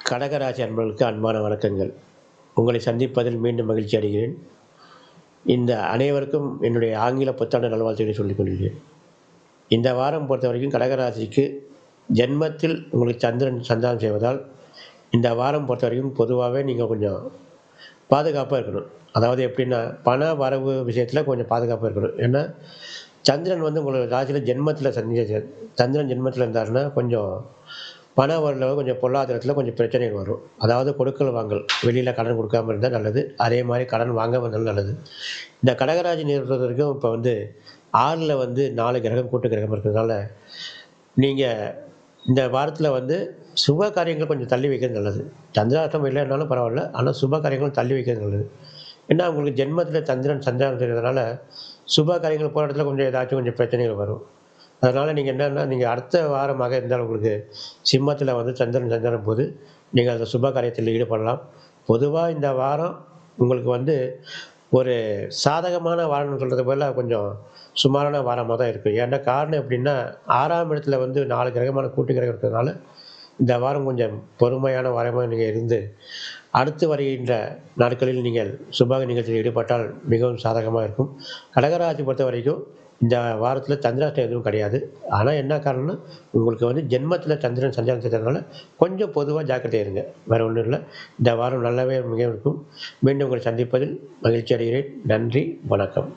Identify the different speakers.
Speaker 1: கடகராசி அன்பர்களுக்கு அன்பான வணக்கங்கள். உங்களை சந்திப்பதில் மீண்டும் மகிழ்ச்சி அடைகிறேன். இந்த அனைவருக்கும் என்னுடைய ஆங்கில புத்தாண்டு நல்வாழ்த்துக்களை சொல்லிக் கொள்கிறேன். இந்த வாரம் பொறுத்தவரைக்கும் கடகராசிக்கு ஜென்மத்தில் உங்களுக்கு சந்திரன் சஞ்சாரம் செய்வதால், இந்த வாரம் பொறுத்தவரைக்கும் பொதுவாவே நீங்க கொஞ்சம் பாதுகாப்பா இருக்கணும். அதாவது எப்படின்னா, பண வரவு விஷயத்துல கொஞ்சம் பாதுகாப்பா இருக்கணும். ஏன்னா, சந்திரன் வந்து உங்களோட ராசியில ஜென்மத்தில சந்திரன் ஜென்மத்தில இருந்தாருன்னா, கொஞ்சம் பண வரவுல கொஞ்சம் பொருளாதாரத்தில கொஞ்சம் பிரச்சனைகள் வரும். அதாவது கொடுக்கல் வாங்கல். வெளியில கடன் கொடுக்காம இருந்தா நல்லது. அதே மாரி கடன் வாங்காம இருந்தாலும் நல்லது. இந்த கடகராசி பொறுத்தவரைக்கும் இப்ப வந்து 6ல வந்து 4 கிரகம் கூட்டு கிரகம் இருக்கிறதுனால, நீங்க இந்த வாரத்தில வந்து சுப காரியங்கள் கொஞ்சம் தள்ளி வைக்கிறது நல்லது. சந்திராஷ்டமம் இல்லைன்னாலும் பரவால்ல. ஆனா சுப காரியங்கள் தள்ளி வைக்கிறது நல்லது. ஏன்னா உங்களுக்கு ஜென்மத்தில சந்திரன் சஞ்சாரம் செய்றதுனால, சுப காரியங்கள் போற இடத்துல கொஞ்சம் ஏதாச்சும் கொஞ்சம் பிரச்சனைகள் வரும். அதனால நீங்க என்னன்னா, நீங்க அடுத்த வாரமாக இருந்தாலும் உங்களுக்கு சிம்மத்தில வந்து சந்திரன் சஞ்சாரம் போது, நீங்க அந்த சுப காரியத்தில் ஈடுபடலாம். பொதுவா இந்த வாரம் உங்களுக்கு வந்து ஒரு சாதகமான வாரம்னு சொல்றத பதிலா கொஞ்சம் சுமாரான வாரமா தான் இருக்கும். ஏன்னா காரணம் எப்படின்னா, 6ஆம் இடத்துல வந்து 4 கிரகமான கூட்டு கிரகம் இருக்கிறதுனால, இந்த வாரம் கொஞ்சம் பொறுமையான வாரமா நீங்க இருந்து, அடுத்து வருகின்ற நாட்களில் நீங்கள் சுப நிகழ்ச்சியில் ஈடுபட்டால் மிகவும் சாதகமா இருக்கும். கடகராசி பொறுத்தவரைக்கும் இந்த வாரத்தில சந்திராஷ்டமம் எதுவும் கிடையாது. ஆனா என்ன காரணம்னா, உங்களுக்கு வந்து ஜென்மத்தில சந்திரன் சஞ்சாரம் செய்றதுனால, கொஞ்சம் பொதுவா ஜாக்கிரதையா இருங்க. வேற ஒண்ணும் இல்ல. இந்த வாரம் நல்லாவே மிக இருக்கும். மீண்டும் உங்களை சந்திப்பதில் மகிழ்ச்சி அடைகிறேன். நன்றி, வணக்கம்.